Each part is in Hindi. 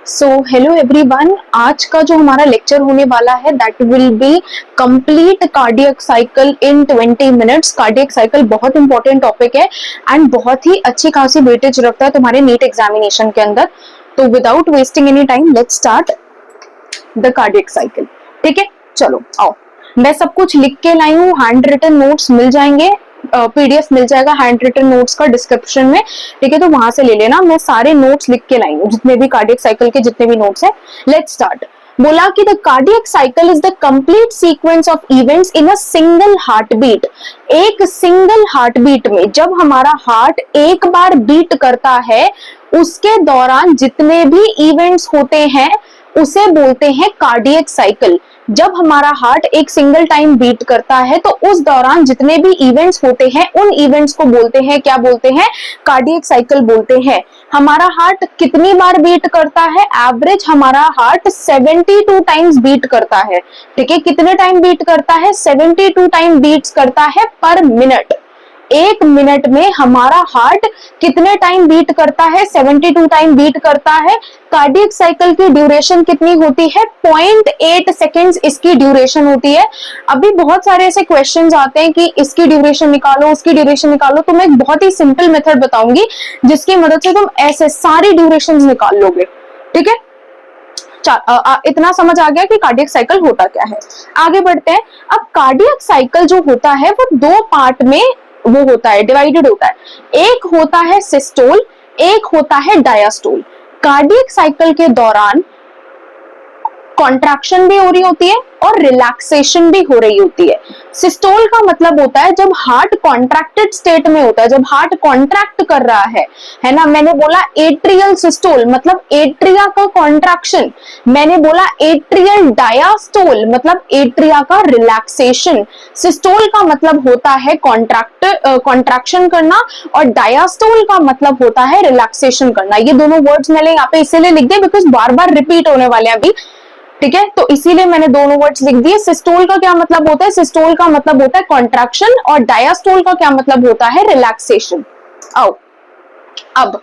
सो हेलो एवरीवन, आज का जो हमारा लेक्चर होने वाला है that will be complete cardiac cycle in 20 minutes. Cardiac cycle बहुत इंपॉर्टेंट टॉपिक है एंड बहुत ही अच्छी खासी वेटेज रखता है तुम्हारे नीट एग्जामिनेशन के अंदर। तो without wasting any time let's start the cardiac cycle. ठीक है, चलो आओ। मैं सब कुछ लिख के लाई हूँ, हैंड रिटन नोट्स मिल जाएंगे, पीडीएफ मिल जाएगा हैंड रिटन नोट्स का डिस्क्रिप्शन में। ठीक है, तो वहां से ले लेना। मैं सारे नोट्स लिख के लाई हूँ, जितने भी कार्डियक साइकिल के जितने भी नोट्स हैं। Let's start. बोला कि the cardiac cycle is the complete sequence of events in a single heartbeat. एक सिंगल हार्ट बीट में जब हमारा हार्ट एक बार बीट करता है, उसके दौरान जितने भी इवेंट्स होते हैं उसे बोलते हैं कार्डियक साइकिल। जब हमारा हार्ट एक सिंगल टाइम बीट करता है तो उस दौरान जितने भी इवेंट्स होते हैं उन इवेंट्स को बोलते हैं, क्या बोलते हैं? कार्डियक साइकिल बोलते हैं। हमारा हार्ट कितनी बार बीट करता है? एवरेज हमारा हार्ट 72 टाइम्स बीट करता है। ठीक है, कितने टाइम बीट करता है? 72 टाइम बीट्स करता है पर मिनट। एक मिनट में हमारा हार्ट कितने टाइम बीट करता है? 72 टाइम बीट करता है। कार्डियक साइकिल की ड्यूरेशन कितनी होती है? 0.8 सेकेंड्स इसकी ड्यूरेशन होती है। अभी बहुत सारे ऐसे क्वेश्चंस आते हैं कि इसकी ड्यूरेशन निकालो, उसकी ड्यूरेशन निकालो। तो मैं एक बहुत ही सिंपल मेथड बताऊंगी जिसकी मदद से तुम ऐसे सारी ड्यूरेशन निकाल लोगे। ठीक है, इतना समझ आ गया कि कार्डियक साइकिल होता क्या है। आगे बढ़ते हैं। अब कार्डियक साइकिल जो होता है वो दो पार्ट में वो होता है, डिवाइडेड होता है। एक होता है सिस्टोल, एक होता है डायास्टोल। कार्डियक साइकिल के दौरान कॉन्ट्रैक्शन भी हो रही होती है और रिलैक्सेशन भी हो रही होती है। सिस्टोल का मतलब होता है जब हार्ट कॉन्ट्रैक्टेड स्टेट में होता है, जब हार्ट कॉन्ट्रैक्ट कर रहा है ना। मैंने बोला एट्रियल सिस्टोल मतलब एट्रिया का कॉन्ट्रैक्शन, मैंने बोला एट्रियल डायास्टोल मतलब एट्रिया का रिलैक्सेशन। सिस्टोल का मतलब होता है कॉन्ट्रैक्शन करना और डायास्टोल का मतलब होता है रिलैक्सेशन करना। ये दोनों वर्ड्स मैंने यहाँ पे इसीलिए लिख दिए बिकॉज बार बार रिपीट होने वाले हैं अभी। ठीक है, तो इसीलिए मैंने दोनों वर्ड्स लिख दिए। सिस्टोल का क्या मतलब होता है? सिस्टोल का मतलब होता है कॉन्ट्रैक्शन और डायास्टोल का क्या मतलब होता है? रिलैक्सेशन। आओ अब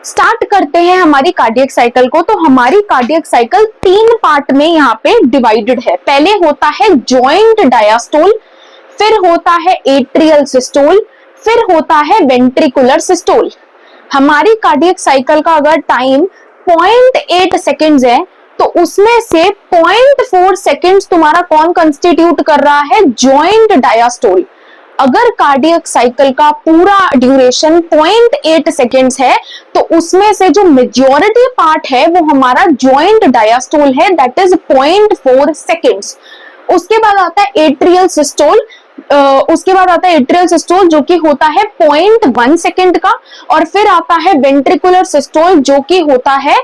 स्टार्ट करते हैं हमारी कार्डियक साइकिल को। तो हमारी कार्डियक साइकिल तीन पार्ट में यहाँ पे डिवाइडेड है। पहले होता है जॉइंट डायास्टोल, फिर होता है एट्रियल सिस्टोल, फिर होता है वेंट्रिकुलर सिस्टोल। हमारी कार्डियक साइकिल का अगर टाइम 0.8 सेकेंड्स है तो उसमें से 0.4 सेकेंड्स तुम्हारा कौन कंस्टिट्यूट कर रहा है? जॉइंट डायास्टोल। अगर कार्डियक साइकिल का पूरा ड्यूरेशन 0.8 सेकेंड्स है तो उसमें से जो मेजॉरिटी पार्ट है वो हमारा जॉइंट डायास्टोल है, दैट इज 0.4 सेकेंड्स। उसके बाद आता है एट्रियल सिस्टोल, जो कि होता है 0.1 सेकेंड का, और फिर आता है वेंट्रिकुलर सिस्टोल जो कि होता है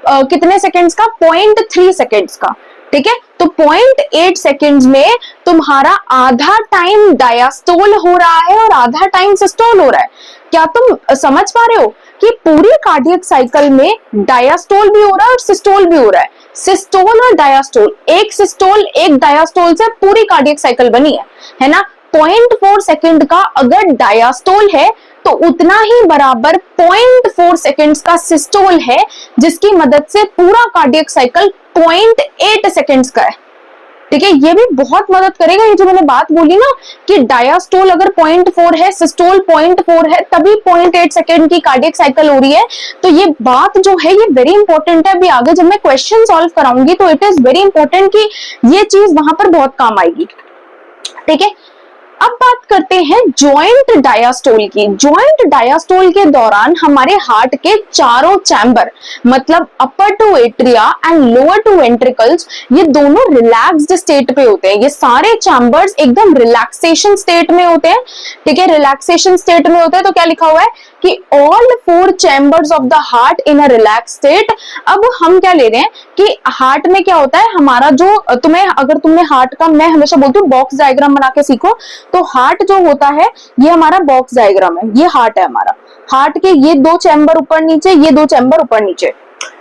कितने सेकेंड्स का? 0.3 सेकेंड्स का। ठीक है, तो 0.8 सेकेंड्स में तुम्हारा आधा टाइम डायास्टोल हो रहा है और आधा टाइम सिस्टोल हो रहा है। क्या तुम समझ पा रहे हो कि पूरी कार्डियक साइकिल में डायास्टोल भी हो रहा है और सिस्टोल भी हो रहा है? सिस्टोल और डायास्टोल, एक सिस्टोल एक डायास्टोल से पूरी कार्डियक साइकिल बनी है ना। 0.4 सेकेंड का अगर डायास्टोल है तो उतना ही बराबर 0.4 सेकेंड्स का सिस्टोल है, जिसकी मदद से पूरा कार्डियक साइकिल 0.8 सेकेंड्स का है। ठीक है, ये भी बहुत मदद करेगा। ये जो मैंने बात बोली ना कि डायास्टोल अगर 0.4 है, सिस्टोल 0.4 है, तभी 0.8 सेकेंड की कार्डियक साइकिल हो रही है। तो ये बात जो है ये वेरी इंपॉर्टेंट है। अभी आगे जब मैं क्वेश्चन सॉल्व कराऊंगी तो इट इज वेरी इंपॉर्टेंट कि ये चीज वहां पर बहुत काम आएगी। ठीक है, अब बात करते हैं जॉइंट डायास्टोल की। जॉइंट डायास्टोल के दौरान हमारे हार्ट के चारों चैम्बर मतलब upper two atria and lower two ventricles, ये दोनों रिलैक्स्ड स्टेट पे होते हैं। ये सारे चैम्बर्स एकदम रिलैक्सेशन स्टेट में होते हैं। ठीक है, रिलैक्सेशन स्टेट में होते हैं। तो क्या लिखा हुआ है कि all 4 chambers of the heart in a relax state. अब हम क्या ले रहे हैं कि हार्ट में क्या होता है हमारा जो अगर तुमने हार्ट का, मैं हमेशा बोलती हूँ बॉक्स डायग्राम बना के सीखो। तो हार्ट जो होता है ये हमारा बॉक्स डायग्राम है, ये हार्ट है हमारा। हार्ट के ये 2 चैम्बर ऊपर नीचे, ये 2 चैम्बर ऊपर नीचे।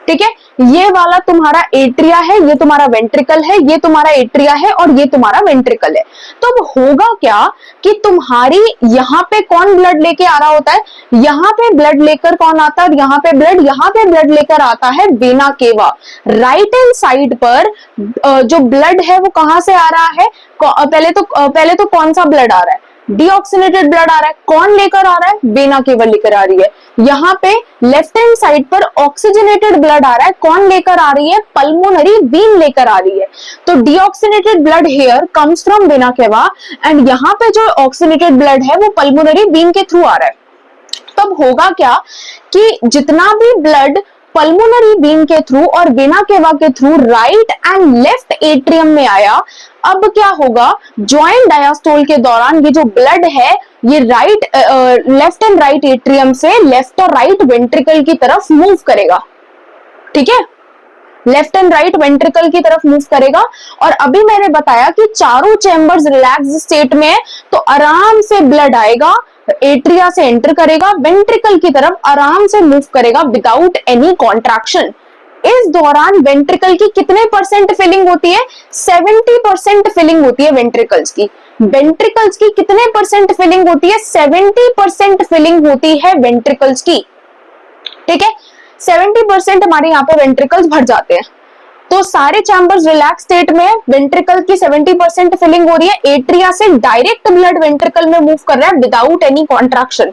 ठीक है, ये वाला तुम्हारा एट्रिया है, ये तुम्हारा वेंट्रिकल है, ये तुम्हारा एट्रिया है और ये तुम्हारा वेंट्रिकल है। तो अब होगा क्या कि तुम्हारी यहाँ पे कौन ब्लड लेके आ रहा होता है, यहाँ पे ब्लड लेकर कौन आता है, यहाँ पे ब्लड लेकर आता है vena cava. Right hand side पर जो ब्लड है वो कहां से आ रहा है, पहले तो कौन सा ब्लड आ रहा है, डीऑक्सीनेटेड ब्लड आ रहा है। कौन लेकर आ रहा है, वेना केवा लेकर आ रही है। यहाँ पे लेफ्ट हैंड साइड पर ऑक्सीजनेटेड ब्लड आ रहा है। कौन लेकर आ रही है, पल्मोनरी वीन लेकर आ रही है। तो deoxygenated blood here comes from vena cava and यहाँ पे जो ऑक्सीजनेटेड ब्लड है वो पल्मोनरी वीन के थ्रू आ रहा है। तब होगा क्या कि जितना भी ब्लड पल्मोनरी वीन के थ्रू और वेना केवा के through right and left atrium में आया, अब क्या होगा, जॉइंट डायस्टोल के दौरान ये जो ब्लड है ये लेफ्ट एंड राइट एट्रियम से लेफ्ट और राइट वेंट्रिकल की तरफ मूव करेगा। ठीक है, लेफ्ट एंड राइट वेंट्रिकल की तरफ मूव करेगा। और अभी मैंने बताया कि चारों चैम्बर्स रिलैक्स स्टेट में है, तो आराम से ब्लड आएगा, एट्रिया से एंटर करेगा, वेंट्रिकल की तरफ आराम से मूव करेगा विदाउट एनी कॉन्ट्रैक्शन। इस दौरान वेंट्रिकल की कितने परसेंट फिलिंग होती है, 70% फिलिंग होती है वेंट्रिकल्स की। वेंट्रिकल्स की कितने परसेंट फिलिंग होती है, 70% फिलिंग होती है वेंट्रिकल्स की। ठीक है, 70% हमारे यहाँ पे वेंट्रिकल्स भर जाते हैं। तो सारे चैम्बर्स रिलैक्स स्टेट में है, वेंट्रिकल की 70% फिलिंग हो रही है, एट्रिया से डायरेक्ट ब्लड वेंट्रिकल में मूव कर रहा है विदाउट एनी कॉन्ट्रैक्शन।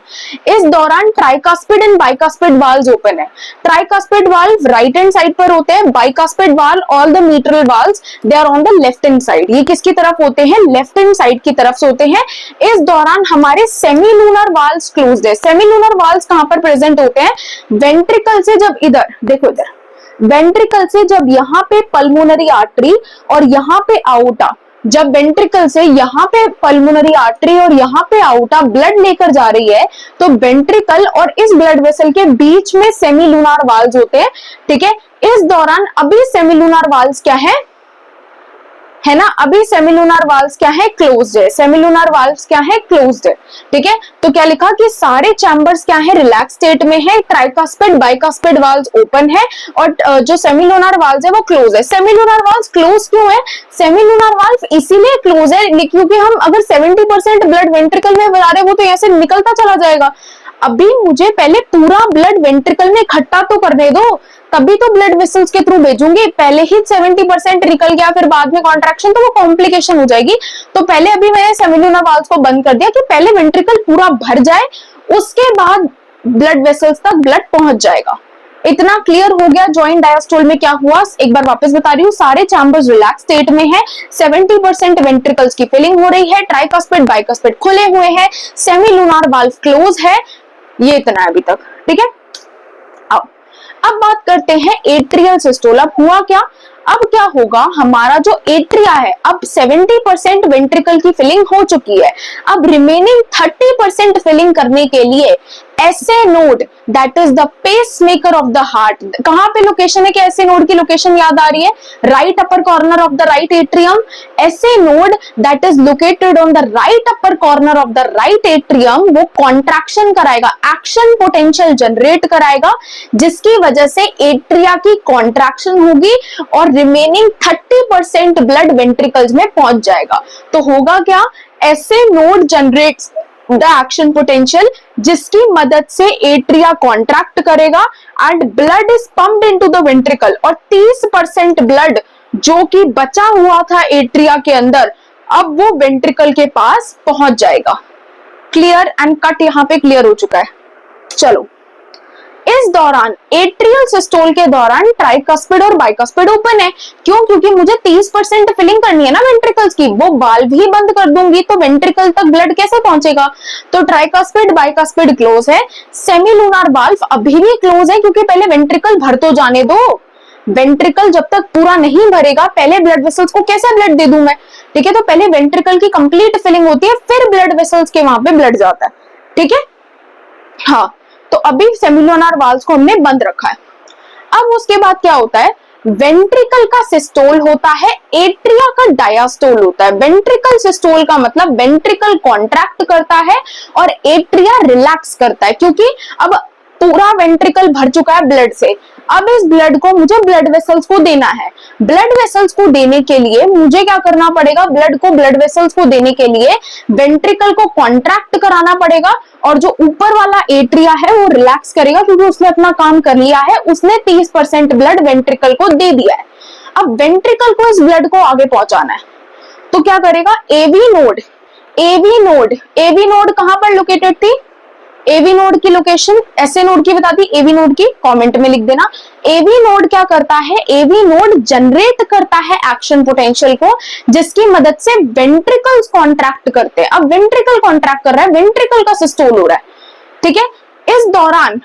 इस दौरान tricuspid and bicuspid valves open है। Tricuspid valve right hand side पर होते हैं, bicuspid valve or the mitral valves they are on the left hand side. ये किसकी तरफ होते हैं, लेफ्ट हैंड साइड की तरफ से होते हैं। इस दौरान हमारे सेमीलूनर वाल्व्स क्लोज्ड है। सेमीलूनर वाल्व्स कहां पर प्रेजेंट होते हैं, वेंट्रिकल से जब इधर देखो, इधर वेंट्रिकल से जब यहाँ पे पल्मोनरी आर्टरी और यहाँ पे आउटा, जब वेंट्रिकल से यहाँ पे पल्मोनरी आर्टरी और यहाँ पे आउटा ब्लड लेकर जा रही है, तो वेंट्रिकल और इस ब्लड वेसल के बीच में सेमीलूनर वाल्व्स होते हैं। ठीक है, इस दौरान अभी सेमीलूनर वाल्व्स क्या है ना, अभी सेमीलूनर वाल्व्स क्या है, क्लोज्ड है। सेमीलूनर वाल्व्स क्या है, क्लोज्ड है। ठीक है, तो क्या लिखा कि सारे चैम्बर्स क्या है, रिलैक्स स्टेट में है, ट्राइकास्पिड बाइकास्पिड वाल्व्स ओपन है और जो सेमीलूनर वाल्व्स है वो क्लोज है। सेमीलूनर वाल्व्स क्लोज क्यों है, सेमीलूनर वाल्व इसीलिए क्लोज है क्योंकि हम अगर 70% ब्लड वेंट्रिकल में बना रहे वो तो ऐसे निकलता चला जाएगा। अभी मुझे पहले पूरा ब्लड वेंट्रिकल में इकट्ठा तो करने दो, तभी तो ब्लड वेसल्स के थ्रू भेजूंगी। पहले ही 70% निकल गया फिर बाद में कॉन्ट्रैक्शन, तो वो कॉम्प्लिकेशन हो जाएगी। तो पहले अभी मैंने सेमिलूनर वाल्व्स को बंद कर दिया कि पहले वेंट्रिकल पूरा भर जाए, उसके बाद ब्लड वेसल्स तक ब्लड पहुंच जाएगा। इतना क्लियर हो गया जॉइंट डायस्टोल में क्या हुआ। एक बार वापस बता रही हूँ, सारे चैम्बर्स रिलैक्स स्टेट में है, 70% वेंट्रिकल्स की फिलिंग हो रही है, ट्राइकास्पिड बाइकास्पिड खुले हुए हैं, सेमिलूनर वाल्व क्लोज है। ये इतना है अभी तक। ठीक है, अब बात करते हैं एट्रियल सिस्टोल। अब हुआ क्या, अब क्या होगा, हमारा जो एट्रिया है अब 70% वेंट्रिकल की फिलिंग हो चुकी है। अब रिमेनिंग 30% फिलिंग करने के लिए SA node that is the pacemaker of the heart, कहां पे लोकेशन है, कि एसए नोड की लोकेशन याद आ रही है, right upper corner of the right atrium. S A node that is located on the right upper corner of the right atrium वो कॉन्ट्रैक्शन कराएगा, एक्शन पोटेंशियल जनरेट कराएगा, जिसकी वजह से एट्रिया की कॉन्ट्रैक्शन होगी और रिमेनिंग 30% ब्लड वेंट्रिकल्स में पहुंच जाएगा। तो होगा क्या, SA node generates the action potential, जिसकी मदद से एट्रिया कॉन्ट्रैक्ट करेगा and blood is pumped into the ventricle. और 30% ब्लड जो कि बचा हुआ था एट्रिया के अंदर, अब वो वेंट्रिकल के पास पहुंच जाएगा। क्लियर एंड कट यहां पे क्लियर हो चुका है। चलो, इस दौरान एट्रियल सिस्टोल के दौरान ट्राइकास्पिड और बाइकास्पिड ओपन है। क्यों, क्योंकि मुझे 30% फिलिंग करनी है ना वेंट्रिकल्स की, वो वाल्व ही बंद कर दूंगी तो वेंट्रिकल तक ब्लड कैसे पहुंचेगा। तो ट्राइकास्पिड बाइकास्पिड क्लोज है, सेमीलूनर वाल्व अभी भी क्लोज है क्योंकि पहले वेंट्रिकल भर तो जाने दो। वेंट्रिकल जब तक पूरा नहीं भरेगा पहले ब्लड वेसल्स को कैसे ब्लड दे दूं मैं। ठीक है, तो पहले वेंट्रिकल की कंप्लीट फिलिंग होती है, फिर ब्लड वेसल्स के वहां पे ब्लड जाता है। ठीक है, हाँ, तो अभी सेमिलूनर वाल्व्स को हमने बंद रखा है। अब उसके बाद क्या होता है, वेंट्रिकल का सिस्टोल होता है, एट्रिया का डायस्टोल होता है। वेंट्रिकल सिस्टोल का मतलब वेंट्रिकल कॉन्ट्रैक्ट करता है और एट्रिया रिलैक्स करता है, क्योंकि अब पूरा वेंट्रिकल भर चुका है ब्लड से। अब इस ब्लड को मुझे ब्लड वेसल्स को देना है। ब्लड वेसल्स को देने के लिए मुझे क्या करना पड़ेगा, ब्लड को ब्लड वेसल्स को देने के लिए वेंट्रिकल को कॉन्ट्रैक्ट कराना पड़ेगा और जो ऊपर वाला एट्रिया है वो रिलैक्स करेगा, क्योंकि उसने अपना काम कर लिया है, उसने 30% ब्लड वेंट्रिकल को दे दिया है। अब वेंट्रिकल को इस ब्लड को आगे पहुंचाना है, तो क्या करेगा, AV node, AV node, AV node कहां पर लोकेटेड थी, एवी नोड की लोकेशन एसए नोड की बता दी, एवी नोड की कमेंट में लिख देना। एवी नोड क्या करता है, एवी नोड जनरेट करता है एक्शन पोटेंशियल को, जिसकी मदद से वेंट्रिकल्स कॉन्ट्रैक्ट करते हैं। अब वेंट्रिकल कॉन्ट्रैक्ट कर रहा है, वेंट्रिकल का सिस्टोल हो रहा है, ठीक है। इस दौरान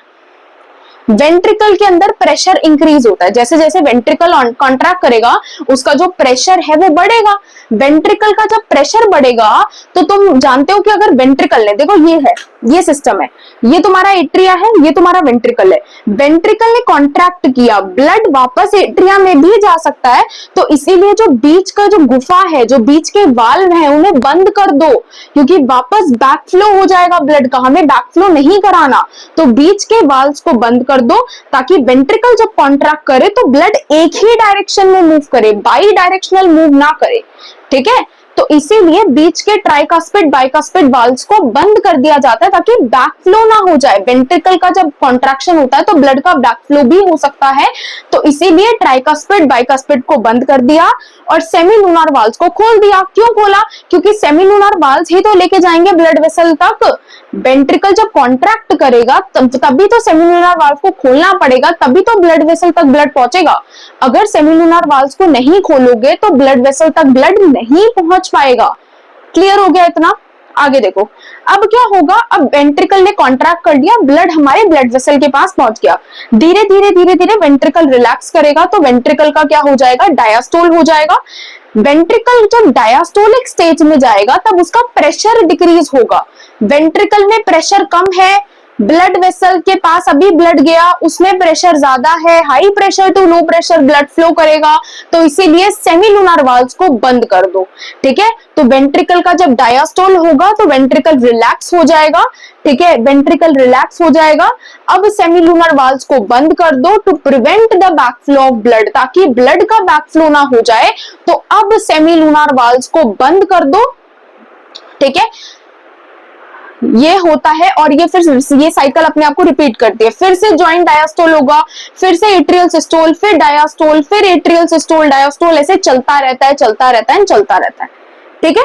वेंट्रिकल के अंदर प्रेशर इंक्रीज होता है, जैसे जैसे वेंट्रिकल कॉन्ट्रैक्ट करेगा उसका जो प्रेशर है वो बढ़ेगा। वेंट्रिकल का जब प्रेशर बढ़ेगा तो तुम जानते हो कि अगर वेंट्रिकल ने, देखो ये है, ये सिस्टम है, ये तुम्हारा एट्रिया है, ये तुम्हारा वेंट्रिकल है, वेंट्रिकल ने कॉन्ट्रैक्ट किया, ब्लड वापस एट्रिया में भी जा सकता है, तो इसीलिए जो बीच का जो गुफा है, जो बीच के वाल्व है, उन्हें बंद कर दो, क्योंकि वापस बैकफ्लो हो जाएगा ब्लड का, हमें बैकफ्लो नहीं कराना, तो बीच के वाल्व्स को बंद कर दो, ताकि वेंट्रिकल जब कॉन्ट्रैक्ट करे तो ब्लड एक ही डायरेक्शन में मूव करे, बाई डायरेक्शनल मूव ना करे, ठीक है। तो इसीलिए बीच के ट्राइकास्पिड बाइकास्पिड वाल्व्स को बंद कर दिया जाता है, ताकि बैकफ्लो ना हो जाए। वेंट्रिकल का जब कॉन्ट्रैक्शन होता है तो ब्लड का बैकफ्लो भी हो सकता है, तो इसीलिए ट्राइकास्पिड बाइकास्पिड को बंद कर दिया और सेमीलूनार वाल्व्स को खोल दिया। क्यों खोला, क्योंकि सेमीलूनार वाल्व्स ही तो लेके जाएंगे ब्लड वेसल तक। वेंट्रिकल जब कॉन्ट्रैक्ट करेगा तभी तो सेमीलूनार वाल्व को खोलना पड़ेगा, तभी तो ब्लड वेसल तक ब्लड पहुंचेगा। अगर सेमीलूनार वाल्व्स को नहीं खोलोगे तो ब्लड वेसल तक ब्लड नहीं पहुंच पाएगा। क्लियर हो गया इतना? आगे देखो, अब क्या होगा, अब वेंट्रिकल ने कॉन्ट्रैक्ट कर दिया, ब्लड हमारे ब्लड वेसल के पास पहुंच गया, धीरे धीरे धीरे धीरे वेंट्रिकल रिलैक्स करेगा, तो वेंट्रिकल का क्या हो जाएगा, डायस्टोल हो जाएगा। वेंट्रिकल जब डायस्टोलिक स्टेज में जाएगा तब उसका प्रेशर डिक्रीज होगा। वेंट्रिकल में प्रेशर कम है, ब्लड वेसल के पास अभी ब्लड गया, उसमें प्रेशर ज्यादा है, high pressure to low pressure blood flow करेगा, तो इसीलिए सेमीलूनार वाल्व्स को बंद कर दो, ठीक है। तो वेंट्रिकल का जब डायस्टोल होगा तो वेंट्रिकल रिलैक्स हो जाएगा, ठीक है, वेंट्रिकल रिलैक्स हो जाएगा। अब सेमीलूनार वाल्व्स को बंद कर दो to prevent the backflow of blood, ताकि ब्लड का बैकफ्लो ना हो जाए, तो अब सेमीलूनार वाल्व्स को बंद कर दो, ठीक है। ये होता है और ये फिर ये साइकिल अपने आप को रिपीट करती है, फिर से जॉइंट डायस्टोल होगा, फिर से एट्रियल सिस्टोल, फिर डायस्टोल, फिर एट्रियल सिस्टोल, डायस्टोल, ऐसे चलता रहता है, चलता रहता है, चलता रहता है, ठीक है।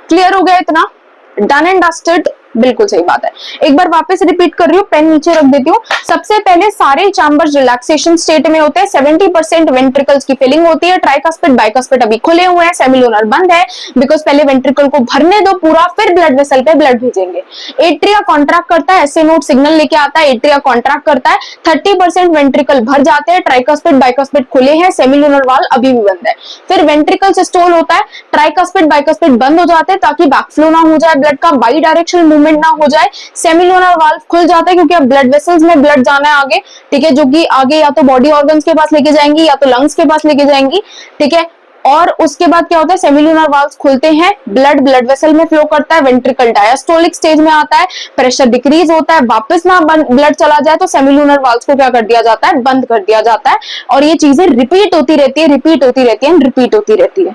क्लियर हो गया इतना? डन एंड डस्टेड, बिल्कुल सही बात है। एक बार वापस रिपीट कर रही हूँ, पेन नीचे रख देती हूँ। सबसे पहले सारे चैम्बर्स रिलैक्सेशन स्टेट में होते हैं, 70% वेंट्रिकल्स की फिलिंग होती है, ट्राइकास्पिड बाइकास्पिड अभी खुले हुए हैं, सेमीलूनर बंद है, बिकॉज पहले वेंट्रिकल को भरने दो पूरा, फिर ब्लड वेसल पे ब्लड भेजेंगे। एट्रिया कॉन्ट्रैक्ट करता है, एसए नोड सिग्नल लेके आता है, एट्रिया कॉन्ट्रैक्ट करता है, 30% वेंट्रिकल भर जाते हैं, ट्राइकास्पिड बाइकास्पिड खुले हैं, सेमीलूनर वाल्व अभी भी बंद है, फिर वेंट्रिकल सिस्टोल होता है, ट्राइकास्पिड बाइकास्पिड बंद हो जाते हैं ताकि बैकफ्लो ना हो जाए, ब्लड का बाई डायरेक्शनल मूवमेंट ना हो जाए, सेमीलूनर वाल्व खुल जाता है क्योंकि अब ब्लड वेसल्स में ब्लड जाना है आगे, ठीक है, जो कि आगे या तो बॉडी ऑर्गन्स के पास लेके जाएंगी या तो लंग्स के पास लेके जाएंगी, ठीक है। और उसके बाद क्या होता है, सेमीलूनर वाल्व्स खुलते हैं, ब्लड ब्लड वेसल में फ्लो करता है, वेंट्रिकल डायस्टोलिक स्टेज में आता है, प्रेशर डिक्रीज होता है, वापस ना ब्लड चला जाए तो सेमीलूनर वाल्व्स को क्या कर दिया जाता है, बंद कर दिया जाता है, और ये चीजें रिपीट होती रहती है, रिपीट होती रहती है, रिपीट होती रहती है।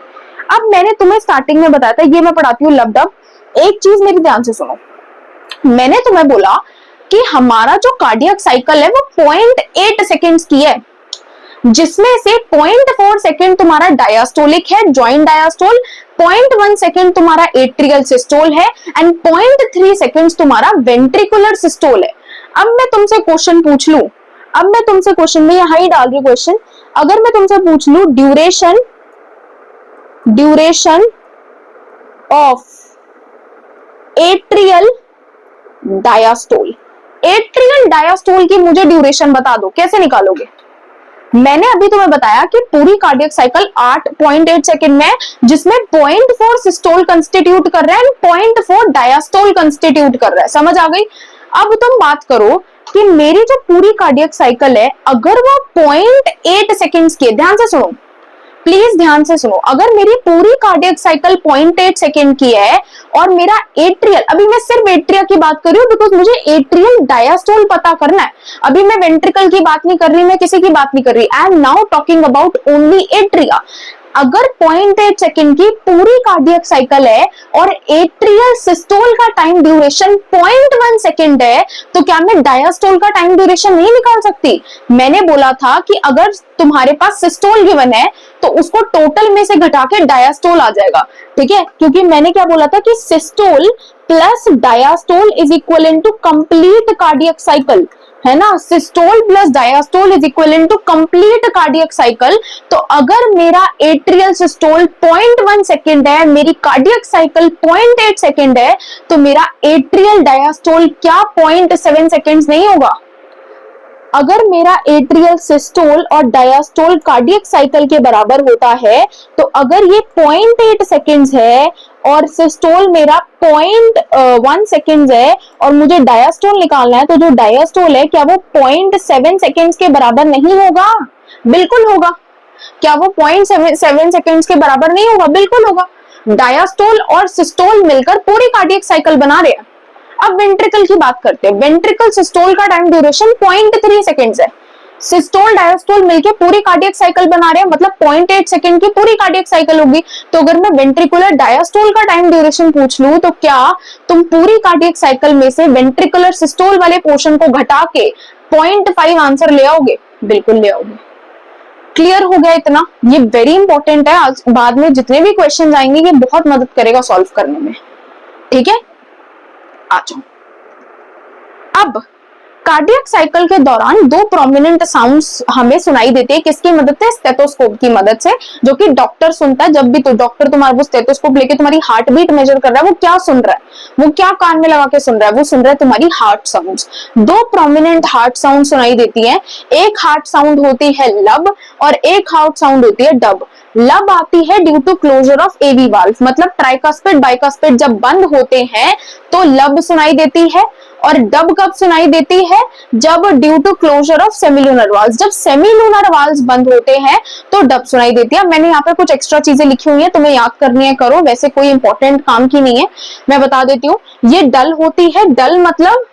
अब मैंने तुम्हें स्टार्टिंग में बताया था, ये मैं पढ़ाती हूँ लबडब, एक चीज मेरी ध्यान से सुनो। मैंने तुम्हें बोला कि हमारा जो कार्डियक साइकिल है वो 0.8 सेकेंड्स की है, जिसमें से 0.4 सेकेंड तुम्हारा डायस्टोलिक है, जॉइंट डायस्टोल, 0.1 सेकेंड तुम्हारा एट्रियल सिस्टोल है, एंड 0.3 सेकेंड्स तुम्हारा वेंट्रिकुलर सिस्टोल है। अब मैं तुमसे क्वेश्चन पूछ लूं, अब मैं तुमसे क्वेश्चन में यहां ही डाल रही हूं क्वेश्चन, अगर मैं तुमसे पूछ लूं duration of atrial diastole, atrial diastole की मुझे ड्यूरेशन बता दो, कैसे निकालोगे? मैंने अभी तुम्हें बताया कि पूरी कार्डियक साइकिल 8.8 सेकंड में है, जिसमें 0.4 सिस्टोल कंस्टिट्यूट कर रहा है एंड 0.4 डायस्टोल कंस्टिट्यूट कर रहा है। समझ आ गई? अब तुम बात करो कि मेरी जो पूरी कार्डियक साइकिल है, अगर वो 0.8 सेकेंड्स की है, ध्यान से सुनो, प्लीज ध्यान से सुनो, अगर मेरी पूरी कार्डियक साइकिल 0.8 सेकेंड की है और मेरा एट्रियल, अभी मैं सिर्फ एट्रिया की बात कर रही हूँ बिकॉज मुझे एट्रियल डायस्टोल पता करना है, अभी मैं वेंट्रिकल की बात नहीं कर रही, मैं किसी की बात नहीं कर रही, I am now talking about only atria. अगर 0.8 सेकेंड की पूरी कार्डियक साइकिल है और एट्रियल सिस्टोल का टाइम ड्यूरेशन 0.1 सेकेंड है, तो क्या मैं डायस्टोल का टाइम ड्यूरेशन नहीं निकाल सकती? मैंने बोला था कि अगर तुम्हारे पास सिस्टोल गिवन है तो उसको टोटल में से घटा के डायस्टोल आ जाएगा, ठीक है, क्योंकि मैंने क्या बोला था कि systole plus diastole is equal to complete cardiac cycle, है ना, systole plus diastole is equal to complete cardiac cycle. तो अगर मेरा एट्रियल सिस्टोल 0.1 सेकेंड है, मेरी कार्डियक साइकिल 0.8 सेकेंड है, तो मेरा एट्रियल डायस्टोल क्या 0.7 सेकेंड्स नहीं होगा? अगर मेरा एट्रियल सिस्टोल और डायस्टोल कार्डियक साइकिल के बराबर होता है, तो अगर ये 0.8 सेकेंड्स है और सिस्टोल मेरा 0.1 सेकेंड्स है और मुझे डायस्टोल निकालना है, तो जो डायस्टोल है क्या वो 0.7 सेकेंड्स के बराबर नहीं होगा? बिल्कुल होगा। क्या वो 0.7 सेकेंड्स के बराबर नहीं होगा? बिल्कुल होगा। डायस्टोल और सिस्टोल मिलकर पूरी कार्डियक साइकिल बना रहे हैं। अब वेंट्रिकल की बात करते हैं। वेंट्रिकल सिस्टोल का टाइम ड्यूरेशन 0.3 सेकेंड्स है, सिस्टोल डायस्टोल मिलके पूरी कार्डियक साइकिल बना रहे हैं, मतलब 0.8 सेकेंड की पूरी कार्डियक साइकिल होगी। तो अगर मैं वेंट्रिकुलर डायस्टोल का टाइम ड्यूरेशन पूछ लूं, तो क्या तुम पूरी कार्डियक साइकिल में से वेंट्रिकुलर सिस्टोल वाले पोर्शन को घटा के 0.5 आंसर ले आओगे? बिल्कुल ले आओगे। क्लियर हो गया इतना? ये वेरी इंपॉर्टेंट है, आज बाद में जितने भी क्वेश्चन आएंगे ये बहुत मदद करेगा सॉल्व करने में, ठीक है। आ जाओ। अब कार्डियक साइकिल के दौरान दो प्रोमिनेंट साउंड्स हमें सुनाई देते हैं, किसकी मदद से? स्टेथोस्कोप की मदद से, जो कि डॉक्टर सुनता है जब भी तो डॉक्टर तुम्हारा वो स्टेथोस्कोप लेके तुम्हारी हार्ट बीट मेजर कर रहा है, वो क्या सुन रहा है? वो क्या कान में लगा के सुन रहा है? वो सुन रहा है तुम्हारी हार्ट साउंड्स। दो प्रोमिनेंट हार्ट साउंड सुनाई देती है, एक हार्ट साउंड होती है लब और एक हार्ट साउंड होती है डब। लब आती है due to closure of AV valve, मतलब ट्राइकास्पिड बाइकास्पिड जब बंद होते हैं तो लब सुनाई देती है, और डब कब सुनाई देती है? जब due to closure of semilunar valves, जब सेमिलूनर वाल्व्स बंद होते हैं तो डब सुनाई देती है। मैंने यहाँ पे कुछ एक्स्ट्रा चीजें लिखी हुई है, तुम्हें याद करनी है करो, वैसे कोई इंपॉर्टेंट काम की नहीं है, मैं बता देती हूँ। ये डल होती है, डल मतलब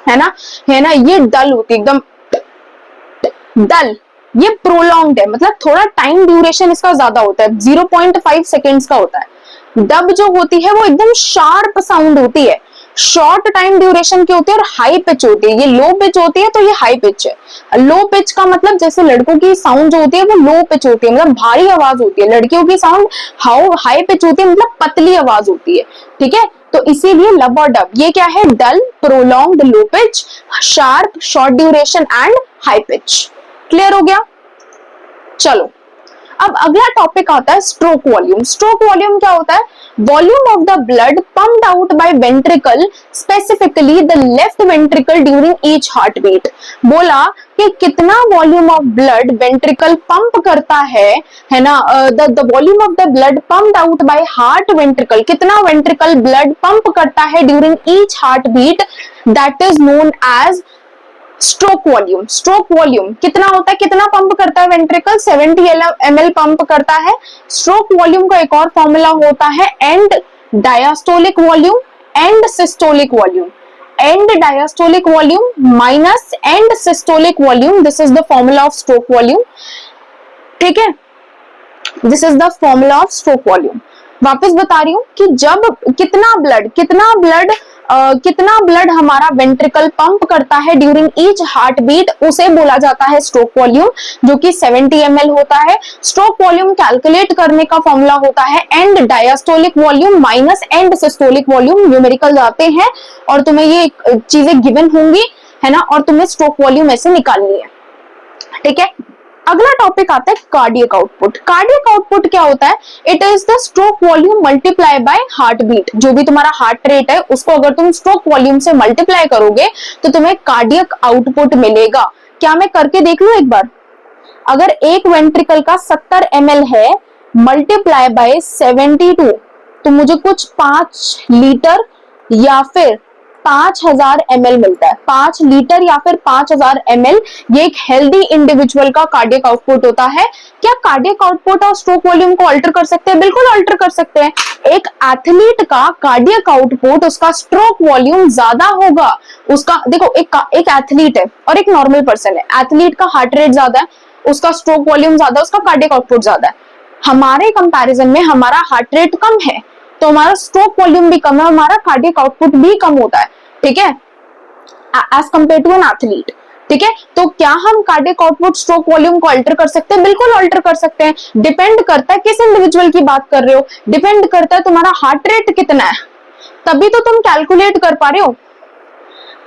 है ना, ये डल होती है एकदम डल। ये प्रोलॉन्ग्ड है, मतलब थोड़ा टाइम ड्यूरेशन इसका ज्यादा होता है, 0.5 सेकेंड्स का होता है। डब जो होती है वो एकदम शार्प साउंड होती है, शॉर्ट टाइम ड्यूरेशन की होती है और हाई पिच होती है। ये लो पिच होती है तो ये हाई पिच है। लो पिच का मतलब जैसे लड़कों की साउंड जो होती है वो लो पिच होती है, मतलब भारी आवाज होती है। लड़कियों की साउंड हाई पिच होती है, मतलब पतली आवाज होती है, ठीक है। तो इसीलिए लब और डब ये क्या है? Dull, prolonged, low pitch, sharp, short duration and high pitch. Clear हो गया? चलो अब अगला टॉपिक आता है स्ट्रोक वॉल्यूम। स्ट्रोक वॉल्यूम क्या होता है? Volume of the blood pumped out by ventricle, specifically the left ventricle during each heartbeat. बोला कि कितना volume of blood ventricle pump करता है ना, the volume of the blood pumped out by heart ventricle, कितना वेंट्रिकल ब्लड पंप करता है during each heartbeat, that is known as stroke volume. Stroke volume कितना होता है? कितना पंप करता है वेंट्रिकल? 70 ml पंप करता है। स्ट्रोक वॉल्यूम का एक और फॉर्मूला होता है and diastolic volume and systolic volume. And diastolic volume minus and systolic volume, this is the formula of stroke volume, ठीक है। This is the formula of stroke volume. वापस बता रही हूं कि जब कितना ब्लड हमारा वेंट्रिकल पंप करता है ड्यूरिंग ईच हार्ट बीट, उसे बोला जाता है स्ट्रोक वॉल्यूम, जो कि 70 ml होता है। स्ट्रोक वॉल्यूम कैलकुलेट करने का फॉर्मूला होता है and diastolic volume minus and systolic volume. Numerical आते हैं और तुम्हें ये चीजें गिवन होंगी, है ना, और तुम्हें स्ट्रोक वॉल्यूम ऐसे निकालनी है, ठीक है। अगला टॉपिक आता है कार्डियक आउटपुट। कार्डियक आउटपुट क्या होता है? It is the stroke volume multiply by heartbeat. जो भी तुम्हारा हार्ट रेट है उसको अगर तुम स्ट्रोक वॉल्यूम से मल्टीप्लाई करोगे तो तुम्हें कार्डियक आउटपुट मिलेगा। क्या मैं करके देख लूं एक बार? अगर एक वेंट्रिकल का 70 ml है मल्टीप्लाई बाय 72, तो मुझे कुछ 5 लीटर या फिर 5000 ml मिलता है, 5 लीटर या फिर 5000 ml, ये एक हेल्दी इंडिविजुअल का कार्डियक आउटपुट होता है। क्या कार्डियक आउटपुट और स्ट्रोक वॉल्यूम को अल्टर कर सकते हैं? बिल्कुल अल्टर कर सकते हैं। एक एथलीट का कार्डियक आउटपुट, उसका स्ट्रोक वॉल्यूम ज्यादा होगा। उसका देखो, एक एथलीट है और एक नॉर्मल पर्सन है। एथलीट का हार्ट रेट ज्यादा है, उसका स्ट्रोक वॉल्यूम ज्यादा है, उसका कार्डियक आउटपुट ज्यादा है। हमारे कंपैरिजन में हमारा हार्ट रेट कम है तो हमारा स्ट्रोक वॉल्यूम भी कम है, हमारा कार्डियक आउटपुट भी कम होता है, ठीक है, as compare to an athlete. ठीक है, तो क्या हम कार्डियक आउटपुट स्ट्रोक वॉल्यूम को अल्टर कर सकते हैं? बिल्कुल अल्टर कर सकते हैं। डिपेंड करता है किस इंडिविजुअल की बात कर रहे हो, डिपेंड करता है तुम्हारा हार्ट रेट कितना है, तभी तो तुम कैलकुलेट कर पा रहे हो,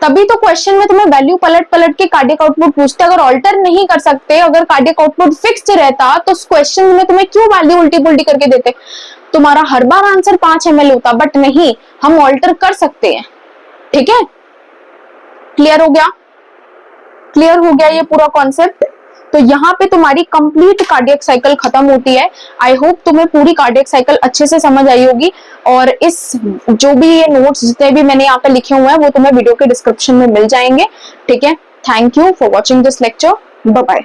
तभी तो क्वेश्चन में तुम्हें वैल्यू पलट पलट के कार्डियक आउटपुट पूछते। अगर ऑल्टर नहीं कर सकते, अगर कार्डियक आउटपुट फिक्स्ड रहता तो क्वेश्चन में तुम्हें क्यों वैल्यू उल्टी पुल्टी करके देते? तुम्हारा हर बार आंसर 5 ml होता, बट नहीं, हम ऑल्टर कर सकते हैं। ठीक है, क्लियर हो गया? क्लियर हो गया ये पूरा कॉन्सेप्ट? तो यहाँ पे तुम्हारी कंप्लीट कार्डियक साइकिल खत्म होती है। आई होप तुम्हें पूरी कार्डियक साइकिल अच्छे से समझ आई होगी, और इस जो भी ये नोट्स जितने भी मैंने यहाँ पे लिखे हुए हैं वो तुम्हें वीडियो के डिस्क्रिप्शन में मिल जाएंगे। ठीक है, thank you for watching this lecture, bye bye.